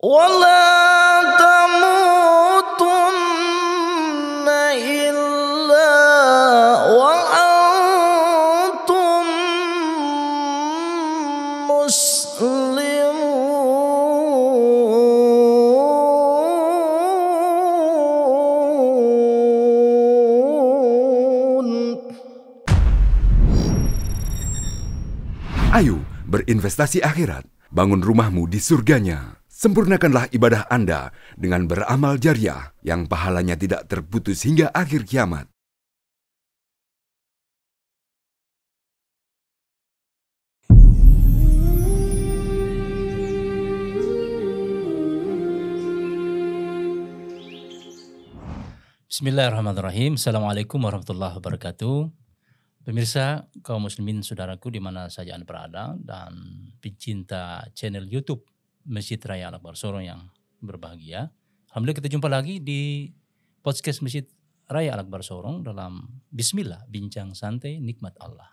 ولا تموتن إلا وأنتم مسلمون. Ayo berinvestasi akhirat, bangun rumahmu di surganya. Sempurnakanlah ibadah Anda dengan beramal jariah yang pahalanya tidak terputus hingga akhir kiamat. Bismillahirrahmanirrahim. Assalamualaikum warahmatullahi wabarakatuh. Pemirsa, kaum muslimin saudaraku di mana saja Anda berada dan pencinta channel YouTube Masjid Raya Al-Akbar Sorong yang berbahagia. Alhamdulillah kita jumpa lagi di podcast Masjid Raya Al-Akbar Sorong dalam Bismillah, Bincang Santai Nikmat Allah.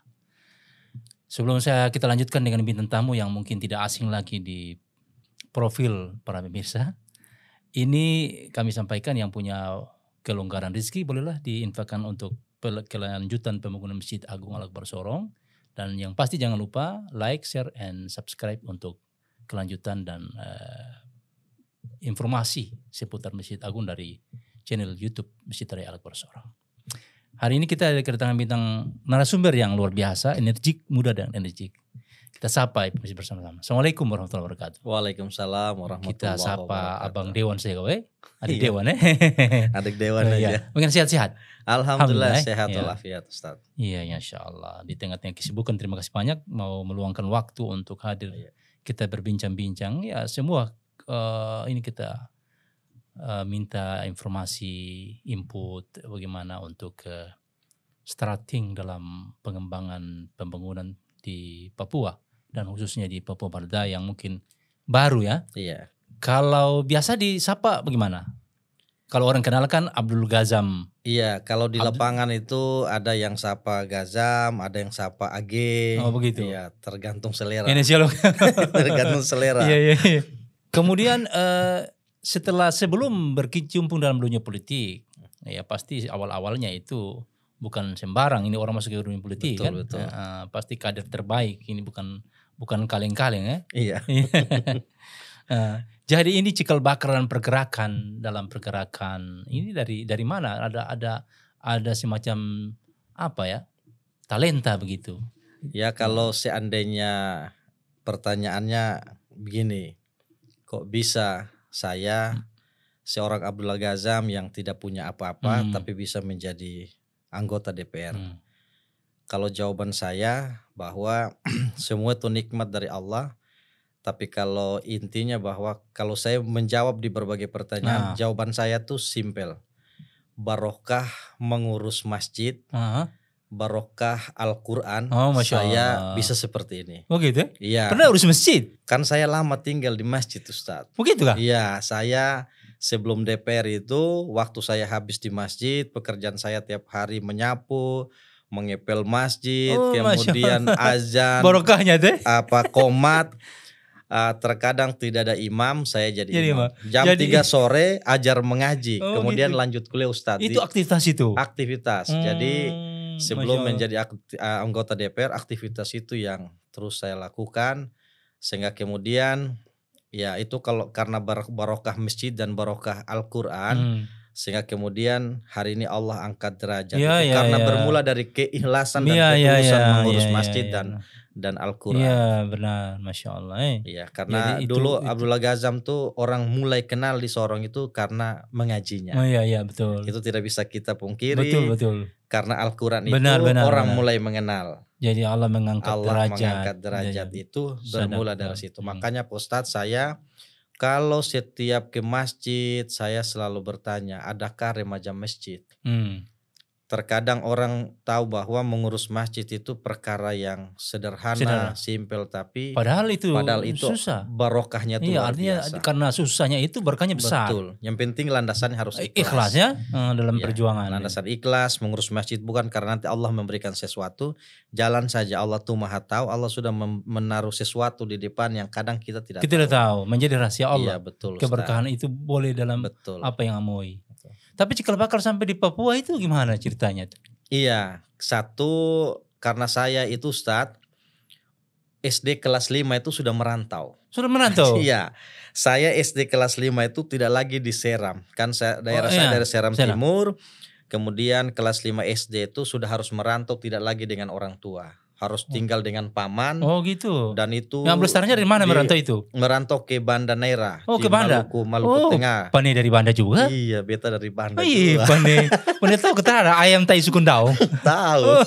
Sebelum kita lanjutkan dengan bintang tamu yang mungkin tidak asing lagi di profil para pemirsa, ini kami sampaikan yang punya kelonggaran rezeki bolehlah diinfakkan untuk kelanjutan pembangunan Masjid Agung Al-Akbar Sorong, dan yang pasti jangan lupa like, share, and subscribe untuk kelanjutan dan informasi seputar Masjid Agung dari channel YouTube Masjid Raya Al-Akbar Sorong. Hari ini kita kedatangan bintang narasumber yang luar biasa, energik, muda dan energik. Kita sapa masih bersama-sama. Assalamualaikum warahmatullahi wabarakatuh. Waalaikumsalam warahmatullahi Kita sapa wabarakatuh. Abang Dewan saya kowe. Adik Iya. Dewan Adik Dewan Iya. aja. Mungkin sehat-sehat. Alhamdulillah sehat Iya. walafiat Ustaz. Iya, Insya Allah. Di tengah-tengah kesibukan, terima kasih banyak mau meluangkan waktu untuk hadir. Iya. Kita berbincang-bincang. Ya semua ini kita minta informasi, input bagaimana untuk starting dalam pengembangan pembangunan di Papua dan khususnya di Papua Barat yang mungkin baru ya. Iya. Kalau biasa disapa bagaimana? Kalau orang kenal kan Abdul Ghazam. Iya, kalau di Abdul- lapangan itu ada yang sapa Gazam, ada yang sapa Age. Oh, begitu. Iya, tergantung selera. Inisial. Tergantung selera. Iya. Kemudian sebelum berkecimpung dalam dunia politik, ya pasti awal-awalnya itu bukan sembarang. Ini orang masuk ke dunia politik Betul, kan. betul. Pasti kader terbaik. Ini bukan kaleng-kaleng ya. Iya. Jadi ini cikal bakal dan pergerakan dalam pergerakan ini dari mana? Ada semacam apa ya? Talenta begitu. Ya kalau seandainya pertanyaannya begini, kok bisa saya seorang Abdullah Ghazam yang tidak punya apa-apa tapi bisa menjadi anggota DPR? Hmm. Kalau jawaban saya bahwa semua itu nikmat dari Allah, tapi kalau intinya bahwa kalau saya menjawab di berbagai pertanyaan, jawaban saya tuh simple. Barokah mengurus masjid, Aha. barokah Al-Quran, Oh, Masya saya Allah. bisa seperti ini. Oh gitu? Iya, Pernah urus masjid? kan saya lama tinggal di masjid Ustaz. Begitu kah? Iya, saya sebelum DPR itu waktu saya habis di masjid, pekerjaan saya tiap hari menyapu, mengepel masjid, Oh, Masya kemudian azan, Barokahnya teh. komat, terkadang tidak ada imam, saya jadi imam. imam. Jam Jadi- 3 sore ajar mengaji, Oh, kemudian gitu. lanjut kuliah Ustadz. Itu aktivitas itu. Aktivitas. Jadi sebelum Masya Allah. menjadi anggota DPR, aktivitas itu yang terus saya lakukan, sehingga kemudian ya itu kalau karena barokah masjid dan barokah Al-Quran, sehingga kemudian hari ini Allah angkat derajat Ya, itu ya, karena ya. bermula dari keikhlasan dan Iya, ketulusan iya, mengurus iya, masjid iya. dan Al-Quran. Iya benar, Masya Allah. Iya, karena Jadi dulu itu- Abdullah Ghazam tuh orang mulai kenal di Sorong itu karena mengajinya. Oh iya betul. Itu tidak bisa kita pungkiri. Betul. Karena Al-Quran itu Benar, orang benar. mulai mengenal. Jadi Allah mengangkat Allah derajat. mengangkat derajat Iya. itu bermula Sadar. dari situ. Makanya Pak Ustadz, saya kalau setiap ke masjid saya selalu bertanya, adakah remaja masjid? Hmm. terkadang orang tahu bahwa mengurus masjid itu perkara yang sederhana, simpel, tapi padahal itu susah. Barokahnya itu luar artinya biasa. Karena susahnya itu berkahnya besar. Betul. Yang penting landasannya harus ikhlas. Ikhlas ya dalam perjuangan. Landasan ikhlas, mengurus masjid bukan karena nanti Allah memberikan sesuatu, jalan saja. Allah tuh Maha tahu. Allah sudah menaruh sesuatu di depan yang kadang kita tidak tahu. Menjadi rahasia Allah. Iya, betul. Keberkahan itu boleh dalam apa yang amoi. Tapi cikal bakal sampai di Papua itu gimana ceritanya tuh? Iya, satu karena saya itu Ustadz SD kelas 5 itu sudah merantau. Sudah merantau? Iya, saya SD kelas 5 itu tidak lagi di Seram. Kan saya dari Seram Timur, kemudian kelas 5 SD itu sudah harus merantau, tidak lagi dengan orang tua. Harus tinggal dengan paman. Oh gitu. Dan itu yang besarnya dari mana merantau itu? Merantau ke Banda Neira. Oh ke Banda. Maluku Tengah. Pane dari Banda juga? Iya, beta dari Banda juga. Iya, Pane tahu ketara ayam tai sukundau. Tahu.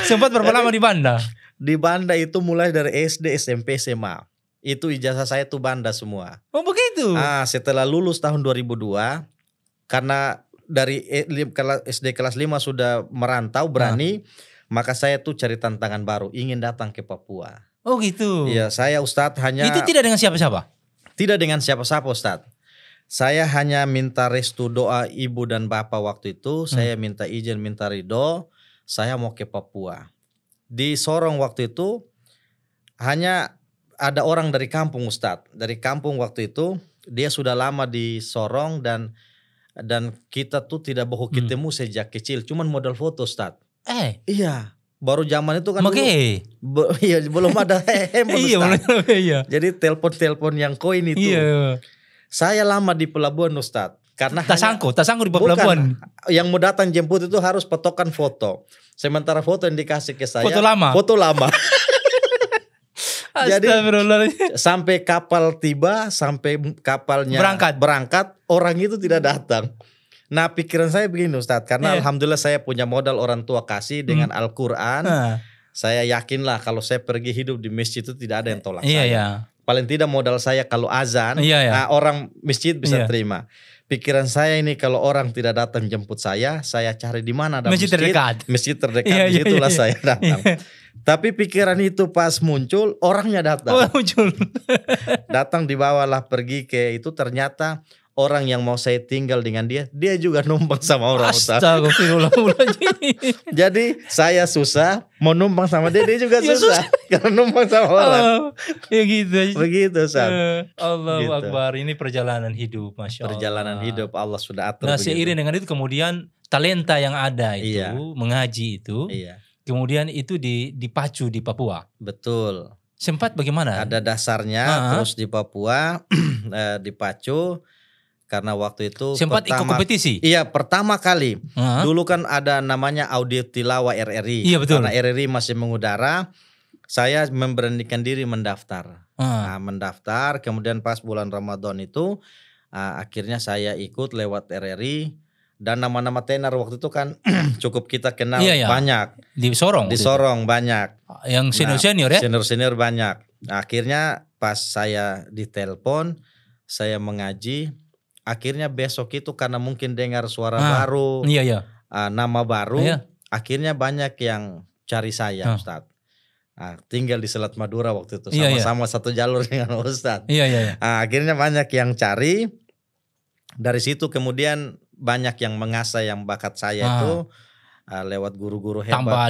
Sempat berapa lama di Banda? Di Banda itu mulai dari SD, SMP, SMA. Itu ijazah saya tuh Banda semua. Oh begitu? Setelah lulus tahun 2002, karena dari SD kelas 5 sudah merantau berani. Maka saya tuh cari tantangan baru, ingin datang ke Papua. Oh gitu. Iya, saya Ustadz hanya. Itu tidak dengan siapa-siapa? Tidak dengan siapa-siapa Ustadz. Saya hanya minta restu doa ibu dan bapak waktu itu. Saya minta izin, minta ridho. Saya mau ke Papua. Di Sorong waktu itu hanya ada orang dari kampung Ustadz. Dari kampung waktu itu dia sudah lama di Sorong dan kita tuh tidak bohong ketemu sejak kecil. Cuman modal foto Ustadz. Iya, baru zaman itu kan iya, belum ada handphone. Iya. Jadi telepon yang koin itu. Iya. Saya lama di pelabuhan Ustadz. Karena tak sanggup di pelabuhan. Yang mau datang jemput itu harus petokan foto. Sementara foto yang dikasih ke saya. Foto lama. Jadi sampai kapal tiba, sampai kapalnya berangkat, orang itu tidak datang. Nah pikiran saya begini Ustadz, karena alhamdulillah saya punya modal orang tua kasih dengan Al-Quran. Saya yakinlah kalau saya pergi hidup di masjid itu tidak ada yang tolak saya. Paling tidak modal saya kalau azan, orang masjid bisa terima. Pikiran saya ini kalau orang tidak datang jemput saya cari di mana ada masjid terdekat. Masjid terdekat, disitulah saya datang. Tapi pikiran itu pas muncul, orangnya datang. Datang dibawalah pergi ke itu, ternyata orang yang mau saya tinggal dengan dia juga numpang sama orang. Jadi saya susah, mau numpang sama dia juga susah. Karena numpang sama orang. Ya gitu. Begitu Ustaz. Allahu Akbar, ini perjalanan hidup, Masya Allah. Perjalanan hidup Allah sudah atur. Nah seiring dengan itu kemudian talenta yang ada itu, mengaji itu, kemudian itu dipacu di Papua. Betul. Sempat bagaimana? Ada dasarnya, terus di Papua dipacu. Karena waktu itu sempat ikut kompetisi. Iya, pertama kali. Dulu kan ada namanya audit tilawah RRI. Iya, betul. Karena RRI masih mengudara, saya memberanikan diri mendaftar. Mendaftar, kemudian pas bulan Ramadan itu akhirnya saya ikut lewat RRI. Dan nama-nama tenar waktu itu kan cukup kita kenal banyak. Di Sorong? Di Sorong banyak. Yang senior-senior ya? Senior-senior banyak. Akhirnya pas saya ditelepon, saya mengaji. Akhirnya besok itu karena mungkin dengar suara baru, nama baru, akhirnya banyak yang cari saya Ustadz. Tinggal di Selat Madura waktu itu, sama-sama satu jalur dengan Ustadz. Akhirnya banyak yang cari, dari situ kemudian banyak yang mengasah yang bakat saya itu lewat guru-guru hebat. Tambah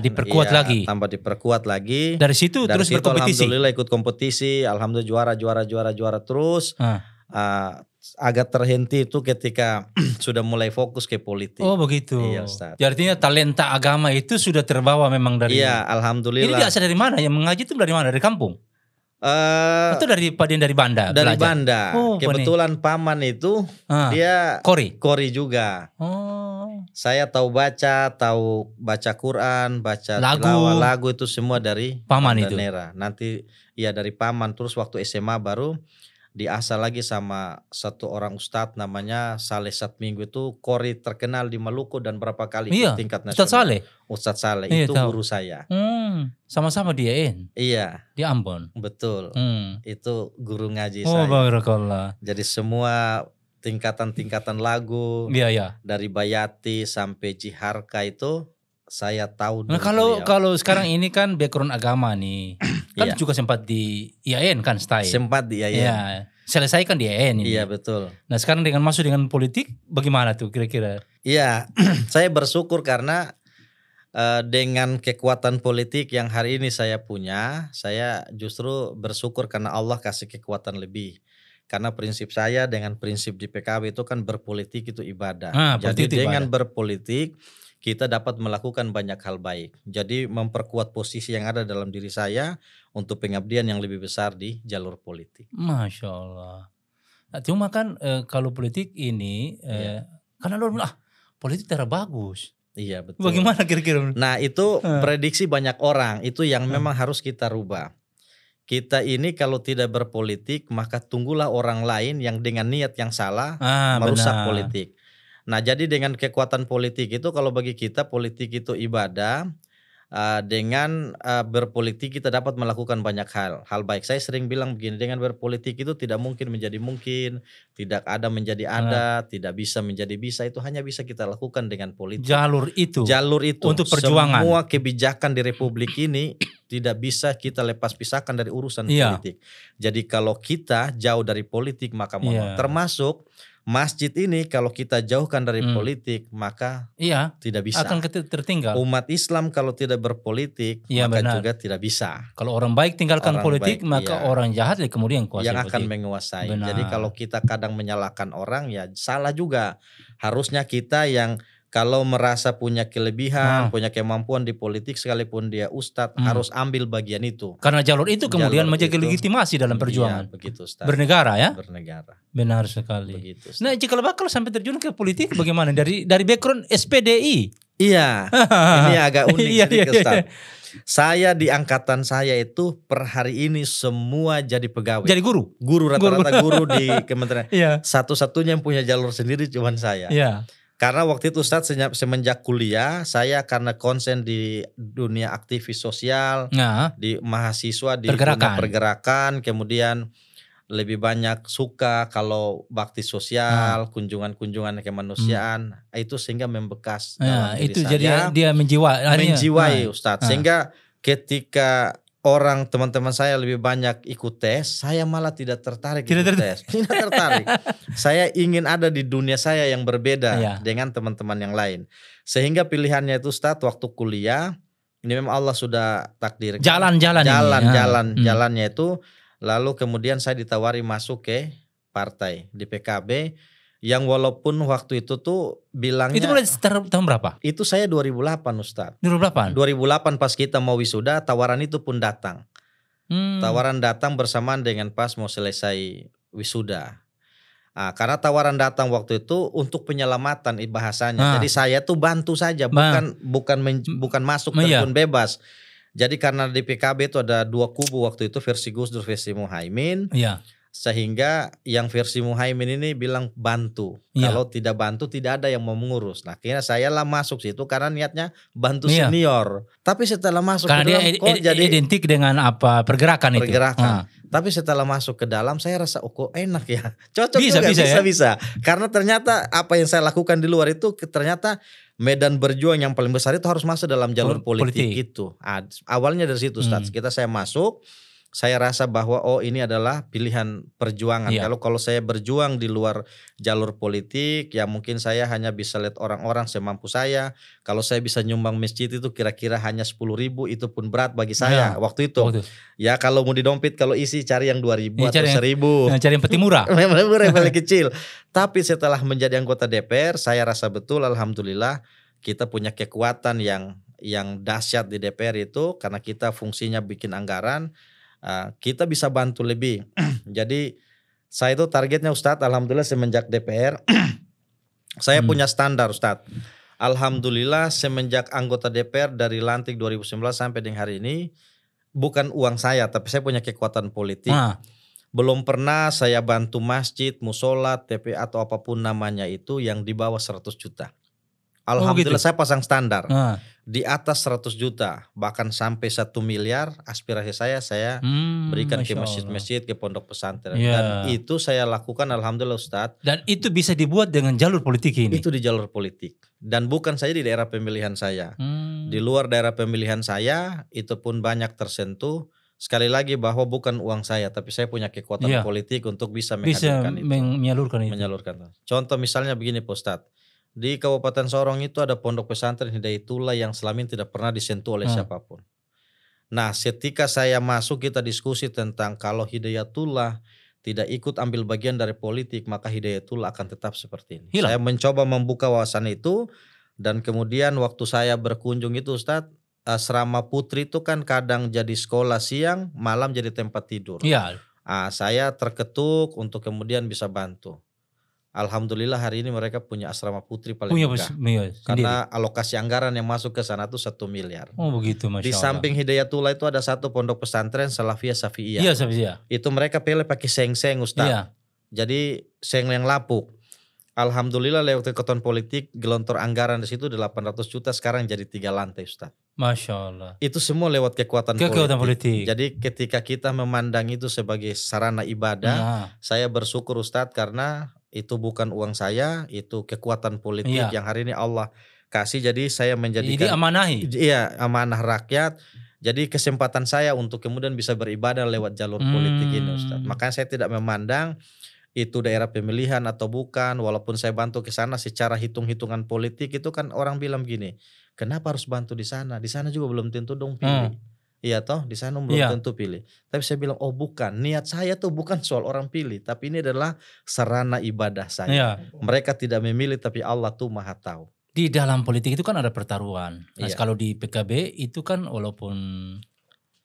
diperkuat lagi. Dari situ terus berkompetisi. Alhamdulillah ikut kompetisi, alhamdulillah juara terus. Agak terhenti itu ketika sudah mulai fokus ke politik. Oh begitu. Iya Ustaz. Jadi artinya talenta agama itu sudah terbawa memang dari. Iya, alhamdulillah. Ini berasal dari mana? Yang mengaji itu dari mana? Dari kampung? Atau dari Banda? Dari belajar? Banda. Kebetulan paman itu dia Kori juga. Saya tahu baca Quran, baca tilawah, lagu itu semua dari paman itu. Nanti dari paman, terus waktu SMA baru diasah lagi sama satu orang ustadz namanya Saleh Satminggu, itu Kori terkenal di Maluku dan berapa kali tingkat nasional. Ustadz Saleh itu guru saya. Sama-sama dia Iya. Di Ambon. Betul. Itu guru ngaji saya. Barakallah. Jadi semua tingkatan-tingkatan lagu Iya, iya. dari Bayati sampai Jiharka itu saya tahu. Nah, dulu kalau sekarang ini kan background agama nih. Kan Iya. juga sempat di IAIN kan stay. sempat di Iya. Selesai kan di IAIN ini. Iya betul. Nah, sekarang dengan masuk dengan politik bagaimana tuh kira-kira? Iya, saya bersyukur karena dengan kekuatan politik yang hari ini saya punya, saya justru bersyukur karena Allah kasih kekuatan lebih. Karena prinsip saya dengan prinsip di PKB itu kan berpolitik itu ibadah. Jadi politik dengan ibadah. berpolitik kita dapat melakukan banyak hal baik. Jadi memperkuat posisi yang ada dalam diri saya untuk pengabdian yang lebih besar di jalur politik. Masya Allah. Nah, cuma kan kalau politik ini karena lo bilang politik tidak bagus. Iya betul. Bagaimana kira-kira? Nah itu prediksi banyak orang, itu yang memang harus kita rubah. Kita ini kalau tidak berpolitik maka tunggulah orang lain yang dengan niat yang salah merusak politik. Nah jadi dengan kekuatan politik itu kalau bagi kita politik itu ibadah. Dengan berpolitik kita dapat melakukan banyak hal baik. Saya sering bilang begini, dengan berpolitik itu tidak mungkin menjadi mungkin, tidak ada menjadi ada, tidak bisa menjadi bisa. Itu hanya bisa kita lakukan dengan politik. Jalur itu untuk perjuangan. Semua kebijakan di Republik ini tidak bisa kita lepas pisahkan dari urusan politik. Jadi kalau kita jauh dari politik maka termasuk masjid ini kalau kita jauhkan dari politik maka tidak bisa. Akan tertinggal. Umat Islam kalau tidak berpolitik maka juga tidak bisa. Kalau orang baik tinggalkan politik maka orang jahat kemudian kuasai yang akan menguasai. Benar. Jadi kalau kita kadang menyalahkan orang ya salah juga. Harusnya kita yang kalau merasa punya kelebihan, punya kemampuan di politik sekalipun dia ustadz harus ambil bagian itu. Karena jalur itu kemudian menjadi legitimasi dalam perjuangan. Iya, begitu, Ustaz. Bernegara ya? Bernegara. Benar sekali. Begitu, Ustaz. Nah, jika bakal sampai terjun ke politik bagaimana? Dari background SPDI. Iya. Ini agak unik sedikit, Ustaz. Saya di angkatan saya itu per hari ini semua jadi pegawai. Jadi guru. Guru rata-rata guru di kementerian. Satu-satunya yang punya jalur sendiri cuma saya. Iya. Karena waktu itu Ustadz semenjak kuliah saya karena konsen di dunia aktivis sosial, di mahasiswa di dunia pergerakan, kemudian lebih banyak suka kalau bakti sosial, kunjungan-kunjungan kemanusiaan, itu sehingga membekas dalam diri itu saya. Jadi dia menjiwai Ustadz, sehingga ketika orang teman-teman saya lebih banyak ikut tes, saya malah tidak tertarik ikut tes. Tidak tertarik. Saya ingin ada di dunia saya yang berbeda dengan teman-teman yang lain. Sehingga pilihannya itu Ustadz waktu kuliah, ini memang Allah sudah takdirkan. Jalannya itu. Lalu kemudian saya ditawari masuk ke partai di PKB. Yang walaupun waktu itu tuh bilangnya. Itu mulai tahun berapa? Itu saya 2008 Ustadz. 2008 pas kita mau wisuda, tawaran itu pun datang. Tawaran datang bersamaan dengan pas mau selesai wisuda. Karena tawaran datang waktu itu untuk penyelamatan bahasanya. Jadi saya tuh bantu saja, bukan masuk terjun bebas. Jadi karena di PKB itu ada dua kubu waktu itu, versi Gus Dur, versi Muhaimin. Iya. Sehingga yang versi Muhaimin ini bilang bantu. Kalau tidak bantu tidak ada yang mau mengurus. Nah akhirnya saya lah masuk situ karena niatnya bantu senior. Tapi setelah masuk karena ke dalam jadi identik dengan apa pergerakan itu. Tapi setelah masuk ke dalam saya rasa kok enak ya. Cocok bisa. Karena ternyata apa yang saya lakukan di luar itu ternyata medan berjuang yang paling besar itu harus masuk dalam jalur politik itu. Awalnya dari situ Ustaz. Saya masuk. Saya rasa bahwa ini adalah pilihan perjuangan. Kalau saya berjuang di luar jalur politik, ya mungkin saya hanya bisa lihat orang-orang semampu saya. Kalau saya bisa nyumbang masjid itu kira-kira hanya 10.000, itu pun berat bagi saya waktu itu. Ya kalau mau didompet, kalau isi cari yang 2.000 atau 1.000. Cari yang peti murah. Murah yang paling kecil. Tapi setelah menjadi anggota DPR, saya rasa betul alhamdulillah kita punya kekuatan yang dahsyat di DPR itu karena kita fungsinya bikin anggaran. Kita bisa bantu lebih. Jadi saya itu targetnya Ustadz, alhamdulillah semenjak DPR saya punya standar Ustadz. Alhamdulillah semenjak anggota DPR dari lantik 2019 sampai dengan hari ini, bukan uang saya tapi saya punya kekuatan politik. Belum pernah saya bantu masjid, musola, TPA atau apapun namanya itu yang di bawah 100 juta. Alhamdulillah saya pasang standar. Ah. Di atas 100 juta, bahkan sampai 1 miliar, aspirasi saya berikan ke Masya Allah. masjid-masjid, ke pondok pesantren. Ya. Dan itu saya lakukan alhamdulillah Ustadz. Dan itu bisa dibuat dengan jalur politik ini. Itu di jalur politik. Dan bukan saja di daerah pemilihan saya. Di luar daerah pemilihan saya, itu pun banyak tersentuh. Sekali lagi bahwa bukan uang saya, tapi saya punya kekuatan Iya. politik untuk bisa Bisa menghadirkan itu. menyalurkan itu. Contoh misalnya begini Pak Ustadz. Di Kabupaten Sorong itu ada pondok pesantren Hidayatullah yang selama ini tidak pernah disentuh oleh siapapun. Nah, ketika saya masuk kita diskusi tentang kalau Hidayatullah tidak ikut ambil bagian dari politik, maka Hidayatullah akan tetap seperti ini. Hilang. Saya mencoba membuka wawasan itu, dan kemudian waktu saya berkunjung itu Ustadz, asrama putri itu kan kadang jadi sekolah siang, malam jadi tempat tidur. Iya. Saya terketuk untuk kemudian bisa bantu. Alhamdulillah hari ini mereka punya asrama putri paling megah. Karena alokasi anggaran yang masuk ke sana tuh 1 miliar. Oh begitu, Masya Di Allah. samping Hidayatullah itu ada satu pondok pesantren Salafiyah Syafi'iyah. Iya, Safiyah. Itu mereka pilih pakai seng-seng Ustaz. Iya. Jadi seng yang lapuk. Alhamdulillah lewat kekuatan politik gelontor anggaran di situ 800 juta sekarang jadi 3 lantai Ustaz. Masya Allah. Itu semua lewat kekuatan politik. Jadi ketika kita memandang itu sebagai sarana ibadah, saya bersyukur Ustaz karena itu bukan uang saya, itu kekuatan politik yang hari ini Allah kasih. Jadi saya menjadikan amanahi. Iya, amanah rakyat. Jadi kesempatan saya untuk kemudian bisa beribadah lewat jalur politik ini Ustaz. Makanya saya tidak memandang itu daerah pemilihan atau bukan, walaupun saya bantu ke sana secara hitung-hitungan politik itu kan orang bilang begini, kenapa harus bantu di sana? Di sana juga belum tentu dong pilih. Iya toh, di sana belum tentu pilih. Tapi saya bilang, oh bukan, niat saya tuh bukan soal orang pilih, tapi ini adalah sarana ibadah saya. Mereka tidak memilih, tapi Allah tuh maha tahu. Di dalam politik itu kan ada pertaruhan. Nah, kalau di PKB itu kan walaupun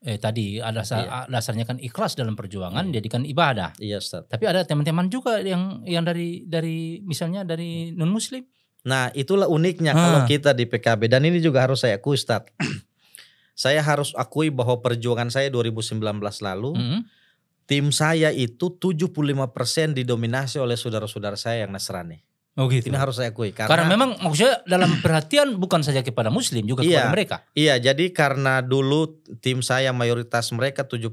tadi ada dasarnya kan ikhlas dalam perjuangan, jadikan ibadah. Iya Ustaz. Tapi ada teman-teman juga yang dari misalnya dari non Muslim. Nah itulah uniknya kalau kita di PKB, dan ini juga harus saya akui Ustaz. Saya harus akui bahwa perjuangan saya 2019 lalu, tim saya itu 75% didominasi oleh saudara-saudara saya yang Nasrani. Oh gitu. Ini harus saya akui. Karena memang maksudnya dalam perhatian bukan saja kepada Muslim, juga kepada mereka. Iya, jadi karena dulu tim saya mayoritas mereka 75,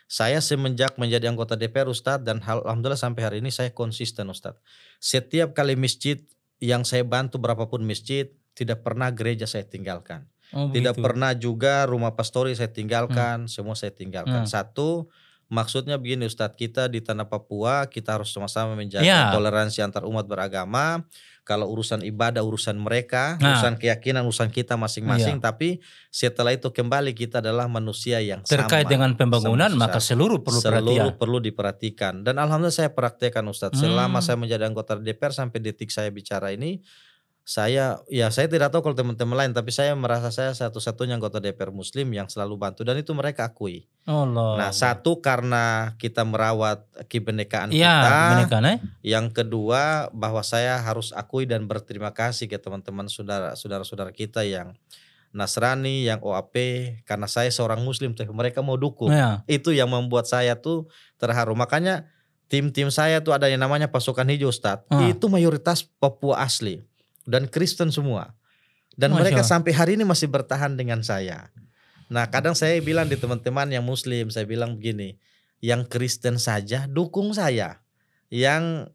saya semenjak menjadi anggota DPR Ustadz, dan alhamdulillah sampai hari ini saya konsisten Ustadz. Setiap kali masjid yang saya bantu, berapapun masjid, tidak pernah gereja saya tinggalkan. Tidak pernah juga rumah pastori saya tinggalkan, semua saya tinggalkan. Satu, maksudnya begini Ustadz, kita di tanah Papua kita harus sama-sama menjaga toleransi antar umat beragama. Kalau urusan ibadah urusan mereka, urusan keyakinan urusan kita masing-masing. Tapi setelah itu kembali kita adalah manusia yang terkait sama, dengan pembangunan, maka seluruh perlu diperhatikan. Dan alhamdulillah saya praktekkan Ustadz. Selama saya menjadi anggota DPR sampai detik saya bicara ini, saya tidak tahu kalau teman-teman lain, tapi saya merasa saya satu-satunya anggota DPR Muslim yang selalu bantu, dan itu mereka akui. Nah, satu karena kita merawat kebinekaan kita. Yang kedua bahwa saya harus akui dan berterima kasih ke teman-teman saudara-saudara kita yang Nasrani, yang OAP, karena saya seorang Muslim tapi mereka mau dukung. Itu yang membuat saya tuh terharu. Makanya tim-tim saya tuh ada yang namanya pasukan hijau Ustadz. Itu mayoritas Papua asli dan Kristen semua. Dan mereka sampai hari ini masih bertahan dengan saya. Nah kadang saya bilang di teman-teman yang Muslim, saya bilang begini, yang Kristen saja dukung saya, yang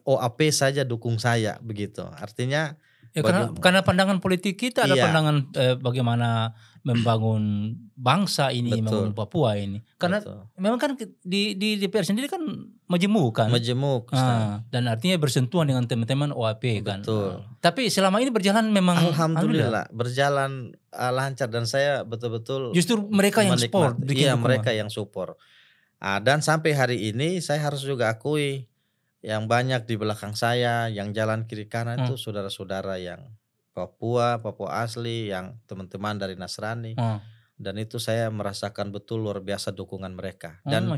OAP saja dukung saya, begitu. Artinya karena pandangan politik kita ada pandangan bagaimana membangun bangsa ini, membangun Papua ini. Karena memang kan di DPR sendiri kan majemuk kan. Dan artinya bersentuhan dengan teman-teman OAP kan. Tapi selama ini berjalan memang alhamdulillah berjalan lancar, dan saya betul-betul justru mereka yang support. Iya, mereka yang support. Dan sampai hari ini saya harus juga akui, yang banyak di belakang saya, yang jalan kiri kanan itu saudara-saudara yang Papua asli, yang teman-teman dari Nasrani. Dan itu saya merasakan betul luar biasa dukungan mereka. Dan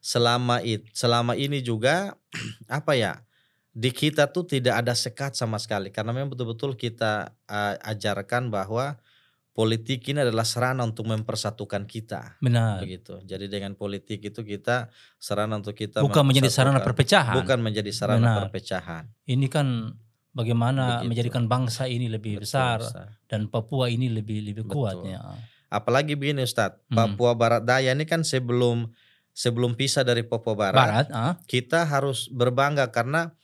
selama ini juga di kita tuh tidak ada sekat sama sekali, karena memang betul-betul kita ajarkan bahwa politik ini adalah sarana untuk mempersatukan kita. Benar. Begitu. Jadi dengan politik itu kita sarana untuk kita bukan menjadi sarana perpecahan. Bukan menjadi sarana perpecahan. Ini kan bagaimana Begitu. menjadikan bangsa ini lebih Betul, besar Ustaz. dan Papua ini lebih Betul. kuatnya. Apalagi begini Ustadz, Papua Barat Daya ini kan sebelum pisah dari Papua Barat, kita harus berbangga karena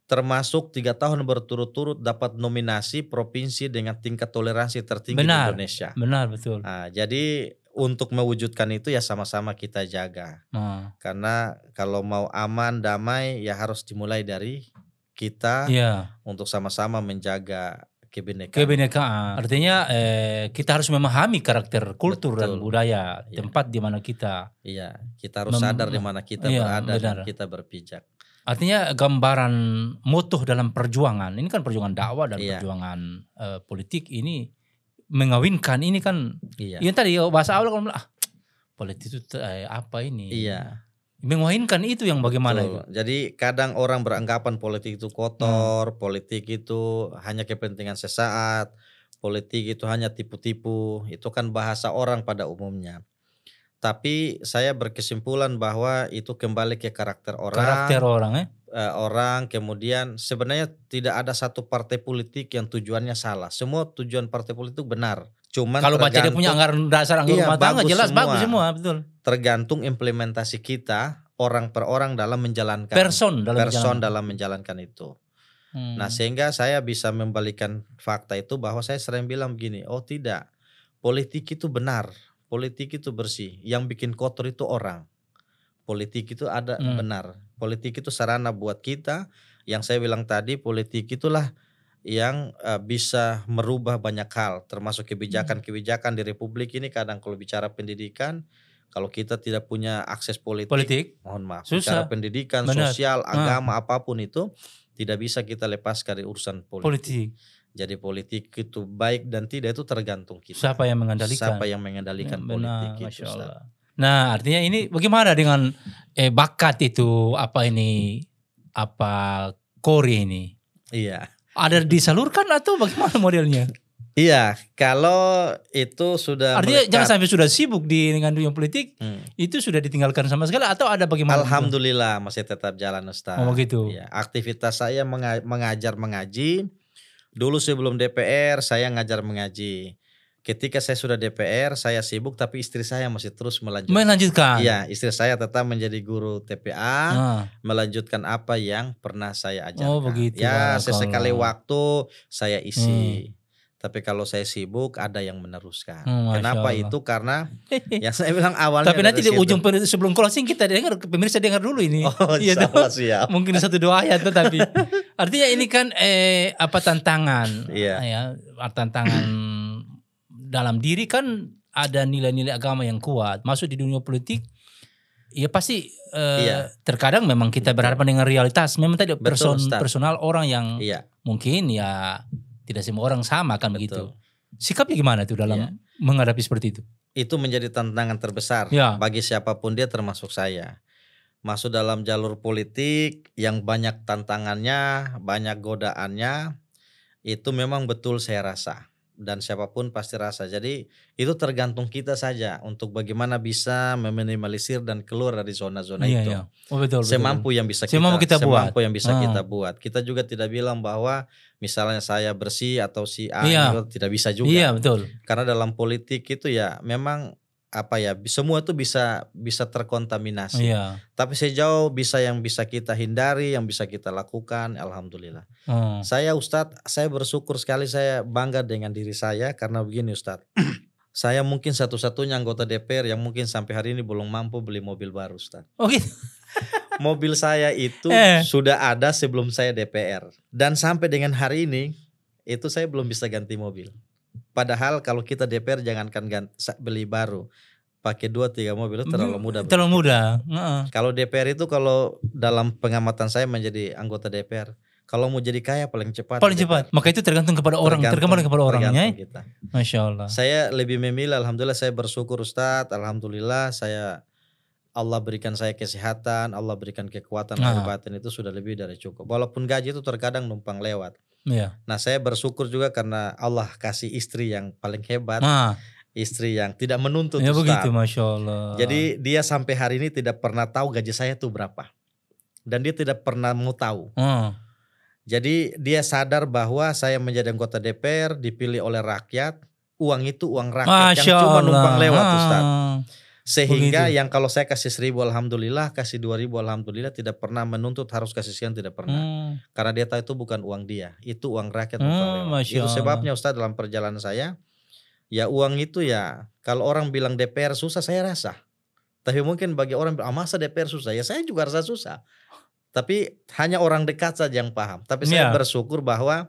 termasuk 3 tahun berturut-turut dapat nominasi provinsi dengan tingkat toleransi tertinggi di Indonesia. Benar, betul. Nah, jadi untuk mewujudkan itu ya sama-sama kita jaga. Karena kalau mau aman, damai ya harus dimulai dari kita untuk sama-sama menjaga kebinekaan. Artinya kita harus memahami karakter kultur dan budaya tempat di mana kita. Iya, kita harus sadar di mana kita berada dan kita berpijak. Artinya gambaran moto dalam perjuangan, ini kan perjuangan dakwah dan perjuangan politik ini mengawinkan ini kan. Yang tadi bahasa awal kalau politik itu apa ini? Iya. Mengawinkan itu yang bagaimana itu? Jadi kadang orang beranggapan politik itu kotor, politik itu hanya kepentingan sesaat, politik itu hanya tipu-tipu, itu kan bahasa orang pada umumnya. Tapi saya berkesimpulan bahwa itu kembali ke karakter orang. Orang kemudian sebenarnya tidak ada satu partai politik yang tujuannya salah. Semua tujuan partai politik benar. Cuman kalau baca dia punya anggaran dasar rumah tangga jelas bagus semua, betul. Tergantung implementasi kita orang per orang dalam menjalankan. Person dalam menjalankan itu. Nah sehingga saya bisa membalikan fakta itu bahwa saya sering bilang begini, oh tidak, politik itu benar. Politik itu bersih, yang bikin kotor itu orang. Politik itu ada benar. Politik itu sarana buat kita. Yang saya bilang tadi, politik itulah yang bisa merubah banyak hal, termasuk kebijakan-kebijakan di Republik ini. Kadang kalau bicara pendidikan, kalau kita tidak punya akses politik. Mohon maaf, bicara pendidikan, sosial, agama, apapun itu tidak bisa kita lepas dari urusan politik. Jadi politik itu baik dan tidak itu tergantung kita. Siapa yang mengendalikan politik itu. Nah artinya ini bagaimana dengan bakat itu Kori ini? Iya. Ada disalurkan atau bagaimana modelnya? Iya, kalau itu sudah artinya jangan sampai sudah sibuk dengan dunia politik, itu sudah ditinggalkan sama sekali atau ada bagaimana? Alhamdulillah masih tetap jalan Ustaz. Oh begitu. Ya, aktivitas saya mengajar mengaji. Dulu sebelum DPR saya ngajar mengaji. Ketika saya sudah DPR saya sibuk tapi istri saya masih terus melanjutkan. Iya, istri saya tetap menjadi guru TPA, melanjutkan apa yang pernah saya ajarkan. Oh begitu. Ya, sesekali waktu saya isi. Tapi kalau saya sibuk ada yang meneruskan. Kenapa itu? Karena yang saya bilang awalnya. Tapi nanti di ujung sebelum closing kita dengar, pemirsa dengar dulu ini. Oh, siap. Mungkin 1-2 ayat tetapi artinya ini kan tantangan. Ya, tantangan dalam diri kan ada nilai-nilai agama yang kuat. Masuk di dunia politik ya pasti terkadang memang kita berhadapan dengan realitas. Memang tadi personal orang yang mungkin ya tidak semua orang sama kan. Begitu. Sikapnya gimana tuh dalam menghadapi seperti itu? Itu menjadi tantangan terbesar bagi siapapun dia termasuk saya. Masuk dalam jalur politik yang banyak tantangannya, banyak godaannya, itu memang betul saya rasa. Dan siapapun pasti rasa. Jadi itu tergantung kita saja untuk bagaimana bisa meminimalisir dan keluar dari zona-zona itu. Iya. Oh, betul. Semampu yang bisa kita buat. Kita juga tidak bilang bahwa misalnya saya bersih atau si A tidak bisa juga. Iya, betul. Karena dalam politik itu ya memang semua itu bisa terkontaminasi. Iya. Tapi sejauh yang bisa kita hindari, yang bisa kita lakukan, alhamdulillah. Saya Ustadz, saya bersyukur sekali, saya bangga dengan diri saya karena begini Ustadz. Saya mungkin satu-satunya anggota DPR yang mungkin sampai hari ini belum mampu beli mobil baru Ustadz. Oh gitu. Mobil saya itu sudah ada sebelum saya DPR. Dan sampai dengan hari ini itu saya belum bisa ganti mobil. Padahal kalau kita DPR jangankan beli baru, pakai 2-3 mobil itu terlalu mudah. Terlalu mudah. Kalau DPR itu kalau dalam pengamatan saya menjadi anggota DPR, kalau mau jadi kaya paling cepat. Maka itu tergantung kepada orang, tergantung kepada orangnya. Kita. Masya Allah. Saya lebih memilih, alhamdulillah saya bersyukur Ustadz, alhamdulillah Allah berikan saya kesehatan, Allah berikan kekuatan lahir batin itu sudah lebih dari cukup. Walaupun gaji itu terkadang numpang lewat. Iya. Nah saya bersyukur juga karena Allah kasih istri yang paling hebat, istri yang tidak menuntut. Ya begitu, Masya Allah. Jadi dia sampai hari ini tidak pernah tahu gaji saya itu berapa, dan dia tidak pernah mau tahu. Jadi dia sadar bahwa saya menjadi anggota DPR dipilih oleh rakyat, uang itu uang rakyat Masya yang cuma Allah. numpang lewat Ustaz. Sehingga Begitu. yang kalau saya kasih 1.000 alhamdulillah, kasih 2.000 alhamdulillah, tidak pernah menuntut harus kasih sekian, tidak pernah. Karena dia tahu itu bukan uang dia, itu uang rakyat numpang lewat. Masya Itu Allah. sebabnya Ustaz dalam perjalanan saya, ya uang itu ya kalau orang bilang DPR susah saya rasa. Tapi mungkin bagi orang bilang masa DPR susah, ya saya juga rasa susah. Tapi hanya orang dekat saja yang paham. Tapi saya bersyukur bahwa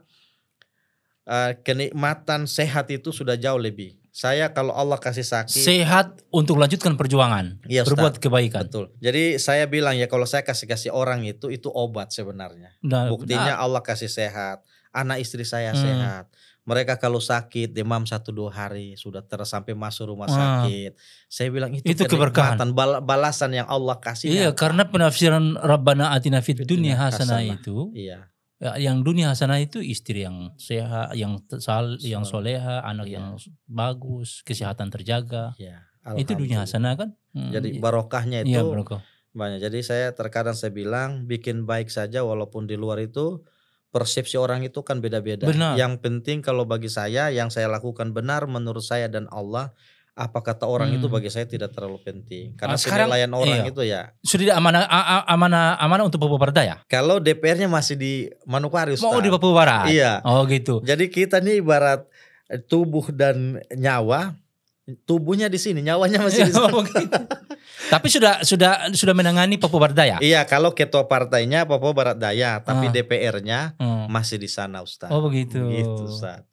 kenikmatan sehat itu sudah jauh lebih. Saya kalau Allah kasih sakit, sehat untuk lanjutkan perjuangan, iya, berbuat kebaikan. Betul. Jadi saya bilang ya kalau saya kasih orang itu obat sebenarnya. Buktinya Allah kasih sehat, anak istri saya sehat. Mereka kalau sakit demam 1-2 hari sudah sampai masuk rumah sakit. Saya bilang itu keberkahan, balasan yang Allah kasih. Iya, karena penafsiran Rabbana atina fid dunya hasanah itu. Iya. Yang dunia hasanah itu istri yang sehat, yang soleha, anak yang bagus, kesehatan terjaga. Ya, itu dunia hasanah kan. Jadi barokahnya itu barokah. banyak. Jadi terkadang saya bilang bikin baik saja walaupun di luar itu persepsi orang itu kan beda-beda. Yang penting kalau bagi saya yang saya lakukan benar menurut saya dan Allah. Apa kata orang itu bagi saya tidak terlalu penting. Karena penilaian orang itu ya. Sudah amanah untuk Papua Barat ya? Kalau DPR-nya masih di Manokwari Ustaz. Mau di Papua Barat? Iya. Oh gitu. Jadi kita nih ibarat tubuh dan nyawa. Tubuhnya di sini, nyawanya masih di sana. Gitu. Tapi sudah menangani Papua Barat Daya? Iya, kalau ketua partainya Papua Barat Daya. Tapi DPR-nya masih di sana Ustaz. Oh begitu. Gitu Ustaz.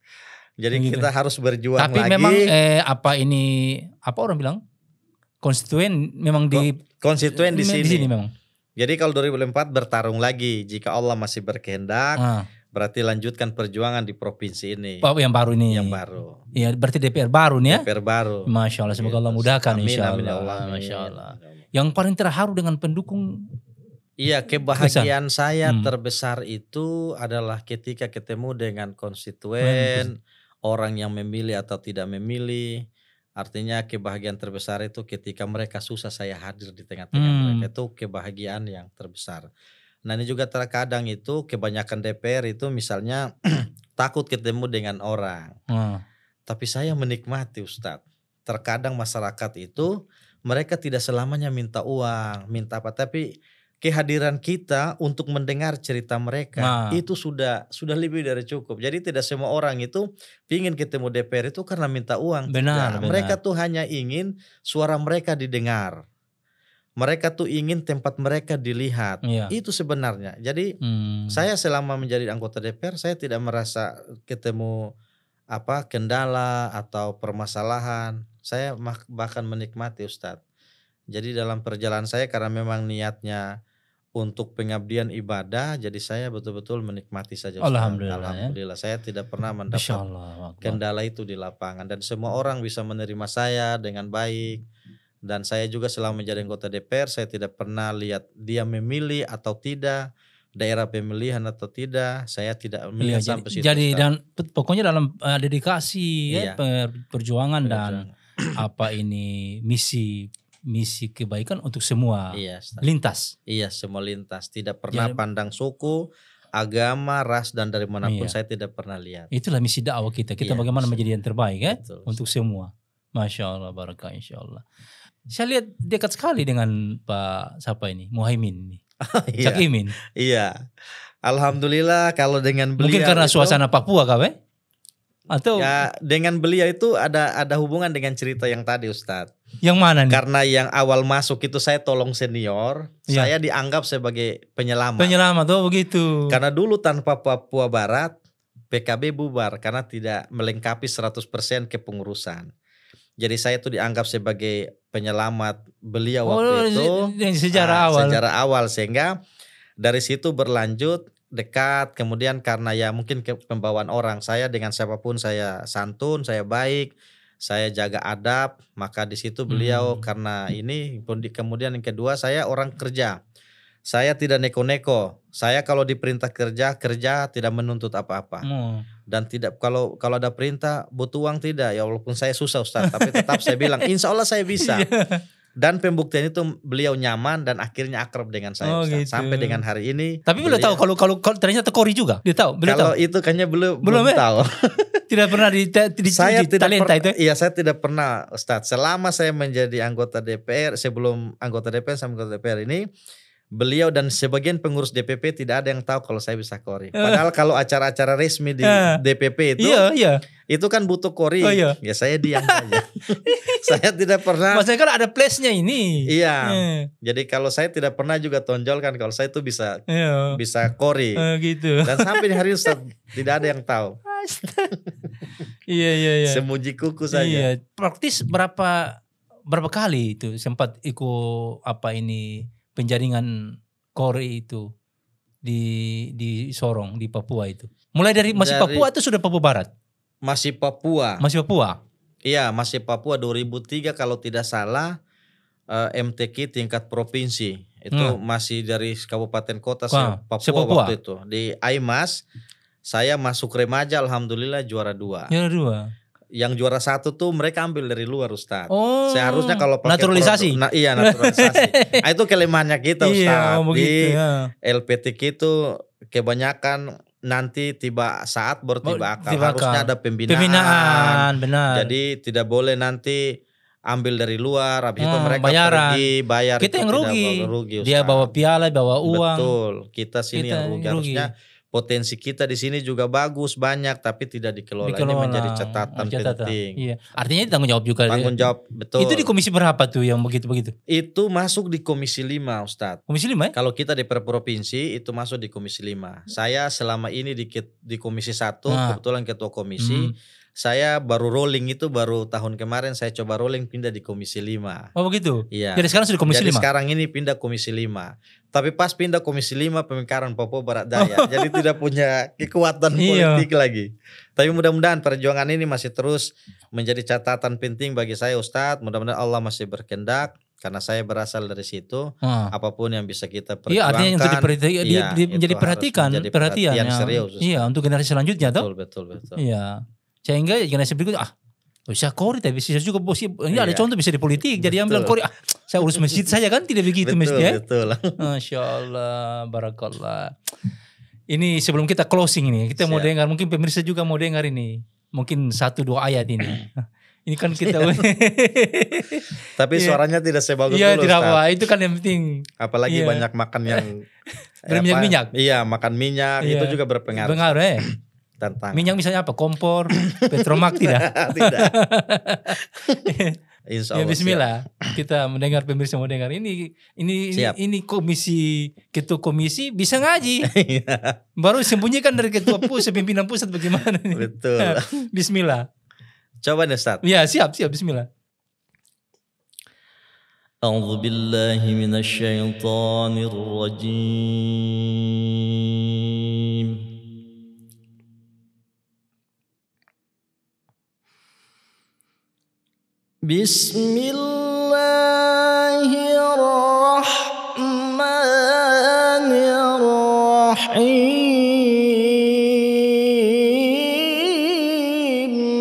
Jadi kita harus berjuang lagi. Tapi memang apa orang bilang konstituen memang konstituen di sini memang. Jadi kalau 2004 bertarung lagi jika Allah masih berkehendak, berarti lanjutkan perjuangan di provinsi ini. Yang baru ini. Yang baru. Iya, berarti DPR baru nih ya. DPR baru. Masya Allah, semoga Allah mudahkan insyaallah. Masya Allah. Yang paling terharu dengan pendukung. Iya, kebahagiaan saya terbesar itu adalah ketika ketemu dengan konstituen. Orang yang memilih atau tidak memilih, artinya kebahagiaan terbesar itu ketika mereka susah saya hadir di tengah-tengah mereka, itu kebahagiaan yang terbesar. Nah ini juga terkadang itu kebanyakan DPR itu misalnya takut ketemu dengan orang, tapi saya menikmati Ustadz. Terkadang masyarakat itu mereka tidak selamanya minta uang, minta apa, tapi kehadiran kita untuk mendengar cerita mereka itu sudah lebih dari cukup. Jadi tidak semua orang itu ingin ketemu DPR itu karena minta uang. Benar. Mereka tuh hanya ingin suara mereka didengar. Mereka tuh ingin tempat mereka dilihat. Itu sebenarnya. Jadi saya selama menjadi anggota DPR saya tidak merasa ketemu kendala atau permasalahan. Saya bahkan menikmati Ustadz. Jadi dalam perjalanan saya karena memang niatnya untuk pengabdian ibadah, jadi saya betul-betul menikmati saja. Alhamdulillah, saya tidak pernah mendapat kendala itu di lapangan dan semua orang bisa menerima saya dengan baik. Dan saya juga selama menjadi anggota DPR, saya tidak pernah lihat dia memilih atau tidak, daerah pemilihan atau tidak, saya tidak melihat sampai situ. Jadi dan pokoknya dalam dedikasi perjuangan dan misi kebaikan untuk semua lintas. Iya, semua lintas. Tidak pernah pandang suku, agama, ras dan dari manapun saya tidak pernah lihat. Itulah misi dakwah kita. Kita bagaimana menjadi yang terbaik untuk semua. Masya Allah, barakah insya Allah. Saya lihat dekat sekali dengan Pak Muhaimin nih. Cak Imin. Iya. Alhamdulillah kalau dengan beliau. Mungkin karena suasana Papua kah? Atau ya dengan beliau itu ada hubungan dengan cerita yang tadi Ustadz. Yang mana nih? Karena yang awal masuk itu saya tolong senior, saya dianggap sebagai penyelamat. Penyelamat begitu. Karena dulu tanpa Papua Barat PKB bubar karena tidak melengkapi 100% kepengurusan. Jadi saya itu dianggap sebagai penyelamat beliau waktu itu. Sejarah awal sehingga dari situ berlanjut dekat, kemudian karena ya mungkin pembawaan orang saya dengan siapapun saya santun, saya baik, saya jaga adab, maka di situ beliau karena ini. Kemudian yang kedua saya orang kerja, saya tidak neko-neko, saya kalau diperintah kerja tidak menuntut apa-apa dan tidak kalau ada perintah butuh uang tidak ya walaupun saya susah Ustaz tapi tetap saya bilang insya Allah saya bisa. Dan pembuktian itu beliau nyaman dan akhirnya akrab dengan saya, Ustaz. Gitu. Sampai dengan hari ini. Tapi beliau tahu kalau ternyata Kori juga. Dia tahu. Kalau itu kayaknya belum tahu. Tidak pernah Saya tidak talenta itu. Iya, saya tidak pernah, Ustaz. Selama saya menjadi anggota DPR, sebelum anggota DPR sama anggota DPR ini, beliau dan sebagian pengurus DPP tidak ada yang tahu kalau saya bisa Kori. Padahal kalau acara-acara resmi di DPP itu, itu kan butuh Kori. Ya saya diam saja. Saya tidak pernah. Maksudnya kan ada place-nya ini. Iya. Jadi kalau saya tidak pernah juga tonjolkan kalau saya itu bisa Kori. Gitu. Dan sampai hari ini tidak ada yang tahu. Iya. Semuji kuku saja. Iya. Praktis berapa kali itu sempat ikut penjaringan Kori itu di Sorong, di Papua itu. Mulai dari Papua atau sudah Papua Barat? Masih Papua. Masih Papua. Iya, masih Papua 2003 kalau tidak salah. MTQ tingkat provinsi itu masih dari kabupaten kota Papua waktu itu. Di AIMAS saya masuk remaja, alhamdulillah juara 2. Yang juara 1 tuh mereka ambil dari luar, Ustaz. Seharusnya kalau pakai naturalisasi. Naturalisasi. Itu kelemahannya kita, Ustaz. Di LPTQ itu kebanyakan nanti tiba saat baru tiba akal. Harusnya ada pembinaan. Benar. Jadi tidak boleh nanti ambil dari luar, habis itu mereka bayaran. pergi bayar. Kita yang rugi. Ustaz. Dia bawa piala, bawa uang. Betul. Kita sini yang rugi. Harusnya potensi kita di sini juga bagus banyak, tapi tidak dikelola. Ini menjadi catatan penting. Iya. Artinya tanggung jawab juga. Tanggung jawab, betul. Itu di komisi berapa tuh yang begitu-begitu? Itu masuk di komisi 5, Ustadz. Komisi 5 ya? Kalau kita di per provinsi itu masuk di komisi 5. Saya selama ini di komisi 1, kebetulan ketua komisi. Saya baru rolling itu baru tahun kemarin saya coba rolling pindah di komisi 5. Oh begitu? Iya. Jadi sekarang sudah komisi 5? Jadi sekarang ini pindah komisi 5. Tapi pas pindah komisi 5 pemekaran Papua Barat Daya. Jadi tidak punya kekuatan politik lagi. Tapi mudah-mudahan perjuangan ini masih terus menjadi catatan penting bagi saya, Ustadz. Mudah-mudahan Allah masih berkehendak. Karena saya berasal dari situ, apapun yang bisa kita perjuangkan. Iya, artinya untuk menjadi perhatian serius. Iya, untuk generasi selanjutnya, Betul. Iya. Sehingga generasi berikutnya bisa Kori tapi bisa juga bos ini ada contoh bisa di politik. Jadi yang bilang Kori saya urus masjid saja kan tidak begitu mestinya. Betul. Masya Allah, barakallah. Ini sebelum kita closing ini kita mau dengar, mungkin pemirsa juga mau dengar ini, mungkin 1-2 ayat ini. Ini kan kita tapi suaranya tidak sebagus dulu. Iya, tidak apa. Itu kan yang penting. Apalagi banyak makan yang berminyak-minyak. Iya, makan minyak itu juga berpengaruh. Tentang. Minyak misalnya apa? Kompor, Petromak tidak? Tidak. Insya Allah. Bismillah. Kita mendengar, pemirsa mau dengar. Ini ketua komisi bisa ngaji. Baru sembunyikan dari ketua pusat, pimpinan pusat bagaimana ini? Betul. Bismillah. Coba nih, Ustaz. Ya, siap. Bismillah. A'udzu billahi minasy syaithanir rajim. Bismillahirrahmanirrahim.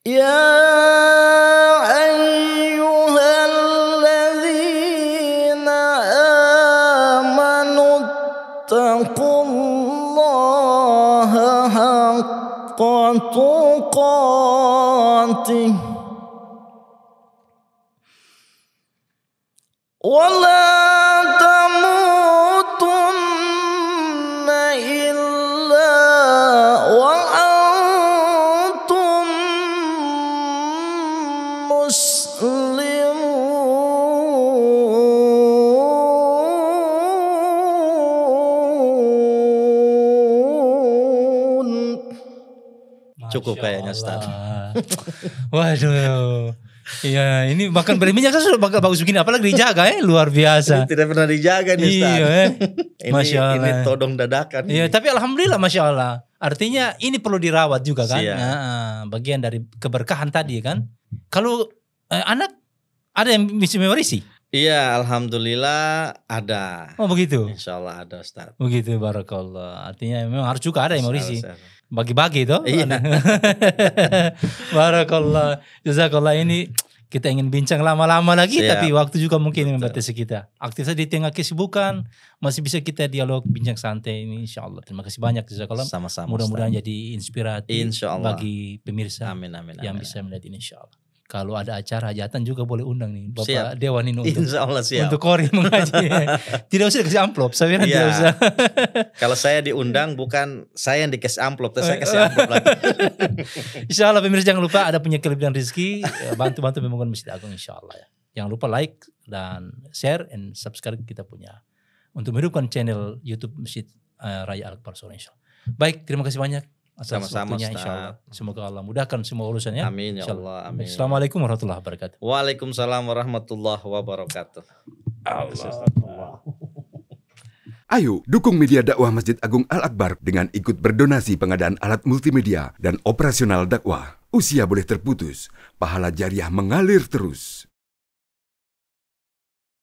Ya ayyuhalladzina amanu taqullaha haqqa tuqatih wa la tamutunna illa wa antum muslimun. Cukup kayaknya, Ustaz. Waduh. Iya, ini makan berminyak kan sudah bagus begini, apalagi dijaga luar biasa. Ini tidak pernah dijaga nih, Ustaz. Iya, Masya Allah. Ini todong dadakan. Iya, tapi alhamdulillah, Masya Allah. Artinya ini perlu dirawat juga kan. Bagian dari keberkahan tadi kan. Kalau anak ada yang bisa mewarisi? Iya, alhamdulillah ada. Oh begitu. Insya Allah ada, Ustaz. Begitu, barakallah. Artinya memang harus juga ada yang mewarisi. bagi-bagi toh. Iya. Barakallah. Jazakallah, ini kita ingin bincang lama-lama lagi, Siap. tapi waktu juga mungkin yang membatasi kita. Aktivitas di tengah kesibukan masih bisa kita dialog bincang santai ini, insyaallah. Terima kasih banyak jazakallah. Sama-sama. Mudah-mudahan Ustaz. jadi inspiratif Insyaallah. bagi pemirsa Amin amin. yang amin. bisa melihat ini, insyaallah. Kalau ada acara hajatan juga boleh undang nih Bapak Siap. Dewan ini untuk Insyaallah siap. untuk Kori mengaji. Tidak usah kasih amplop, saya bilang Iya. tidak usah. Kalau saya diundang bukan saya yang dikasih amplop, tapi saya kasih amplop lagi. Insyaallah pemirsa jangan lupa ada punya kelebihan rezeki, bantu-bantu membangun Masjid Agung insyaallah ya. Jangan lupa like dan share and subscribe kita punya untuk menghidupkan channel YouTube Masjid Raya Al-Akbar Solo insyaallah. Baik, terima kasih banyak atas Sama-sama, waktunya Ustaz. insyaallah. Semoga Allah mudahkan semua urusannya. Amin ya Insyaallah. Allah. Amin. Assalamualaikum warahmatullahi wabarakatuh. Waalaikumsalam warahmatullahi wabarakatuh. Ayo, dukung media dakwah Masjid Agung Al-Akbar dengan ikut berdonasi pengadaan alat multimedia dan operasional dakwah. Usia boleh terputus, pahala jariah mengalir terus.